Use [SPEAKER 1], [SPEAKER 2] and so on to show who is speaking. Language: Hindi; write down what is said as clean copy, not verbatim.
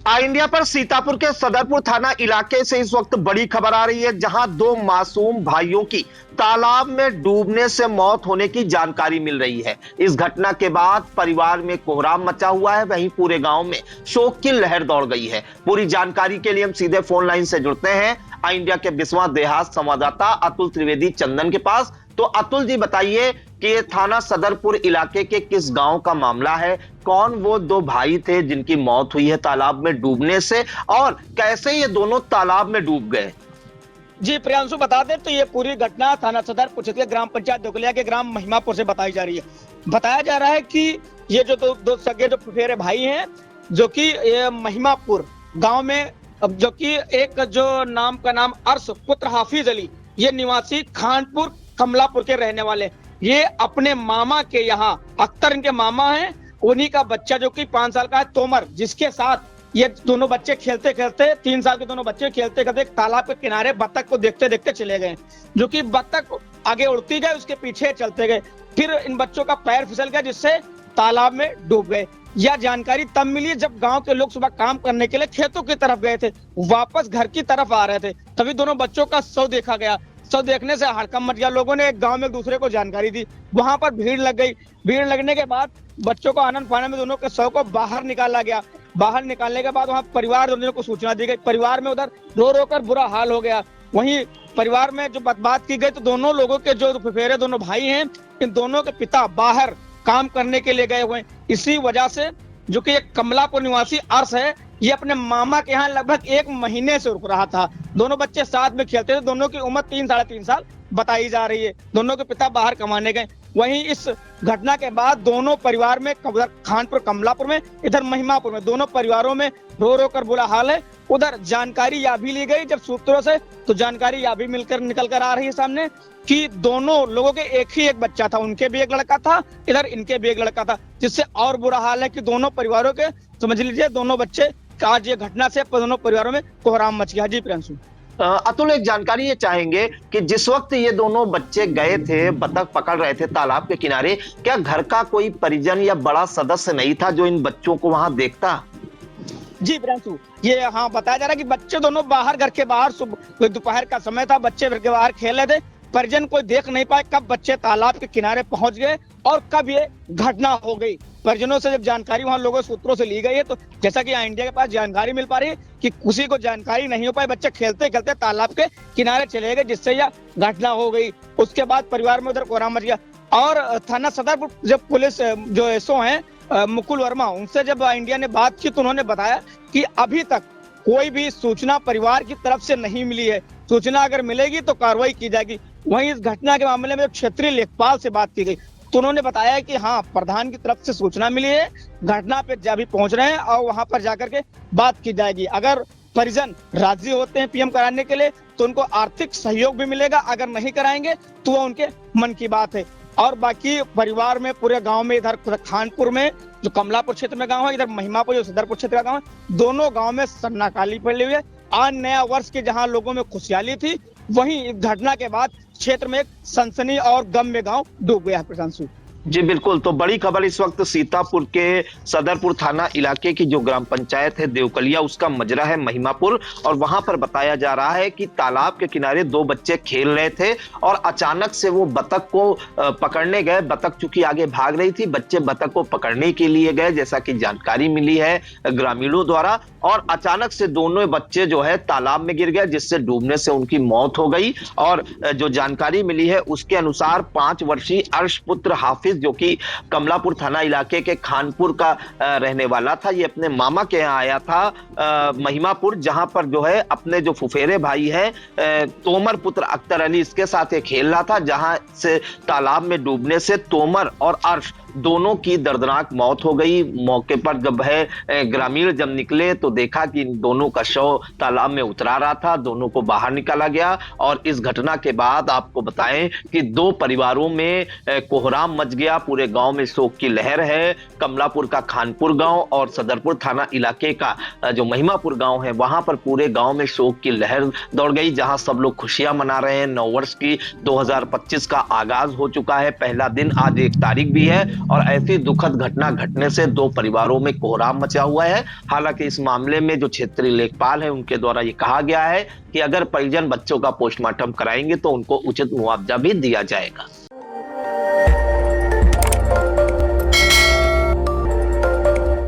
[SPEAKER 1] इंडिया पर सीतापुर के सदरपुर थाना इलाके से इस वक्त बड़ी खबर आ रही है, जहां दो मासूम भाइयों की तालाब में डूबने से मौत होने की जानकारी मिल रही है। इस घटना के बाद परिवार में कोहराम मचा हुआ है, वहीं पूरे गांव में शोक की लहर दौड़ गई है। पूरी जानकारी के लिए हम सीधे फोन लाइन से जुड़ते हैं इंडिया के बिस्वा देहात संवाददाता अतुल त्रिवेदी चंदन के पास। तो अतुल जी, बताइए कि ये थाना सदरपुर इलाके के किस गांव का मामला है? कौन वो दो भाई थे जिनकी मौत हुई है तालाब में डूबने से, और कैसे ये दोनों तालाब में डूब गए?
[SPEAKER 2] जी प्रियांशु, बता दें तो ये पूरी घटना थाना सदरपुर क्षेत्र के ग्राम पंचायत दोकलिया के ग्राम महिमापुर से बताई जा रही है। बताया जा रहा है कि ये जो दो सगे जो फुफेरे भाई हैं, जो कि महिमापुर गांव में, जो कि एक जो नाम का नाम अर्श पुत्र हाफिज अली, ये निवासी खानपुर कमलापुर के रहने वाले, ये अपने मामा के यहाँ, अख्तर इनके मामा हैं, उन्हीं का बच्चा जो कि 5 साल का है तोमर, जिसके साथ ये दोनों बच्चे खेलते खेलते, 3 साल के दोनों बच्चे खेलते खेलते तालाब के किनारे बत्तख को देखते देखते चले गए, जो कि बत्तख आगे उड़ती गई, उसके पीछे चलते गए। फिर इन बच्चों का पैर फिसल गया, जिससे तालाब में डूब गए। यह जानकारी तब मिली जब गांव के लोग सुबह काम करने के लिए खेतों की तरफ गए थे, वापस घर की तरफ आ रहे थे, तभी दोनों बच्चों का शव देखा गया। शव देखने से हड़कंप मच गया। लोगों ने गांव में एक दूसरे को जानकारी दी, वहां पर भीड़ लग गई। भीड़ लगने के बाद बच्चों को आनंद फानन में दोनों के शव को बाहर निकाला गया। बाहर निकालने के बाद वहां परिवार दोनों को सूचना दी गई। परिवार में उधर रो रो कर बुरा हाल हो गया। वहीं परिवार में जो बात की गई तो दोनों लोगों के जो फुफेरे दोनों भाई हैं, इन दोनों के पिता बाहर काम करने के लिए गए हुए हैं। इसी वजह से जो कि एक कमलापुर निवासी अर्श है, ये अपने मामा के यहाँ लगभग 1 महीने से रुक रहा था। दोनों बच्चे साथ में खेलते थे। दोनों की उम्र 3 साढ़े 3 साल बताई जा रही है। दोनों के पिता बाहर कमाने गए। वहीं इस घटना के बाद दोनों परिवार में, खानपुर कमलापुर में, इधर महिमापुर में, दोनों परिवारों में रो रो कर बुरा हाल है। उधर जानकारी यह भी ली गई जब सूत्रों से, तो जानकारी यह भी निकल कर आ रही है सामने कि दोनों लोगों के एक बच्चा था। उनके भी एक लड़का था, इधर इनके भी एक लड़का था, जिससे और बुरा हाल है कि दोनों परिवारों के, समझ लीजिए दोनों बच्चे, आज ये घटना से दोनों परिवारों में कोहराम मच गया। जी प्रियांशु।
[SPEAKER 1] अतुल, एक जानकारी ये चाहेंगे कि जिस वक्त ये दोनों बच्चे गए थे, बतख पकड़ रहे थे तालाब के किनारे, क्या घर का कोई परिजन या बड़ा सदस्य नहीं था जो इन बच्चों को वहां देखता?
[SPEAKER 2] जी प्रियांशु, ये हाँ बताया जा रहा है कि बच्चे दोनों बाहर, घर के बाहर, दोपहर का समय था, बच्चे घर के बाहर खेल रहे थे। परिजन कोई देख नहीं पाए कब बच्चे तालाब के किनारे पहुंच गए और कब ये घटना हो गई। परिजनों से जब जानकारी वहां लोगों सूत्रों से ली गई है, तो जैसा कि इंडिया के पास जानकारी मिल पा रही है कि किसी को जानकारी नहीं हो पाई, बच्चे खेलते खेलते तालाब के किनारे चले गए, जिससे यह घटना हो गई। उसके बाद परिवार में उधर कोहराम मच गया। और थाना सदरपुर जब पुलिस जो एसओ हैं मुकुल वर्मा, उनसे जब इंडिया ने बात की तो उन्होंने बताया कि अभी तक कोई भी सूचना परिवार की तरफ से नहीं मिली है। सूचना अगर मिलेगी तो कार्रवाई की जाएगी। वहीं इस घटना के मामले में क्षेत्रीय लेखपाल से बात की गई तो उन्होंने बताया कि हाँ, प्रधान की तरफ से सूचना मिली है, घटना पे अभी पहुंच रहे हैं और वहां पर जाकर के बात की जाएगी। अगर परिजन राजी होते हैं पीएम कराने के लिए तो उनको आर्थिक सहयोग भी मिलेगा, अगर नहीं कराएंगे तो वो उनके मन की बात है। और बाकी परिवार में, पूरे गांव में, इधर खानपुर में जो कमलापुर क्षेत्र में गांव है, इधर महिमापुर जो सदरपुर क्षेत्र का गांव है, दोनों गांव में सन्नाटाली पड़ी हुई है। आज नया वर्ष की जहां लोगों में खुशहाली थी, वहीं इस घटना के बाद क्षेत्र में एक सनसनी और गम में गांव डूब गया है। प्रशांशु
[SPEAKER 1] जी बिल्कुल, तो बड़ी खबर इस वक्त सीतापुर के सदरपुर थाना इलाके की जो ग्राम पंचायत है देवकलिया, उसका मजरा है महिमापुर, और वहां पर बताया जा रहा है कि तालाब के किनारे 2 बच्चे खेल रहे थे और अचानक से वो बतख को पकड़ने गए। बतख चूंकि आगे भाग रही थी, बच्चे बतख को पकड़ने के लिए गए, जैसा कि जानकारी मिली है ग्रामीणों द्वारा, और अचानक से दोनों बच्चे जो है तालाब में गिर गए, जिससे डूबने से उनकी मौत हो गई। और जो जानकारी मिली है उसके अनुसार 5 वर्षीय अर्श पुत्र हाफिज, जो कि कमलापुर थाना इलाके के खानपुर का रहने वाला था, ये अपने मामा के यहाँ आया था महिमापुर, जहां पर जो है अपने जो फुफेरे भाई हैं तोमर पुत्र अख्तर अली, इसके साथ ये खेल रहा था, जहां से तालाब में डूबने से तोमर और अर्श दोनों की दर्दनाक मौत हो गई। मौके पर जब है ग्रामीण जब निकले तो देखा कि इन दोनों का शव तालाब में उतरा रहा था। दोनों को बाहर निकाला गया और इस घटना के बाद आपको बताएं कि 2 परिवारों में कोहराम मच गया। पूरे गांव में शोक की लहर है। कमलापुर का खानपुर गांव और सदरपुर थाना इलाके का जो महिमापुर गांव है, वहां पर पूरे गांव में शोक की लहर दौड़ गई, जहां सब लोग खुशियां मना रहे हैं। 9 वर्ष की 2025 का आगाज हो चुका है, पहला दिन आज 1 तारीख भी है और ऐसी दुखद घटना घटने से दो परिवारों में कोहराम मचा हुआ है। हालांकि इस मामले में जो क्षेत्रीय लेखपाल है उनके द्वारा ये कहा गया है कि अगर परिजन बच्चों का पोस्टमार्टम कराएंगे तो उनको उचित मुआवजा भी दिया जाएगा।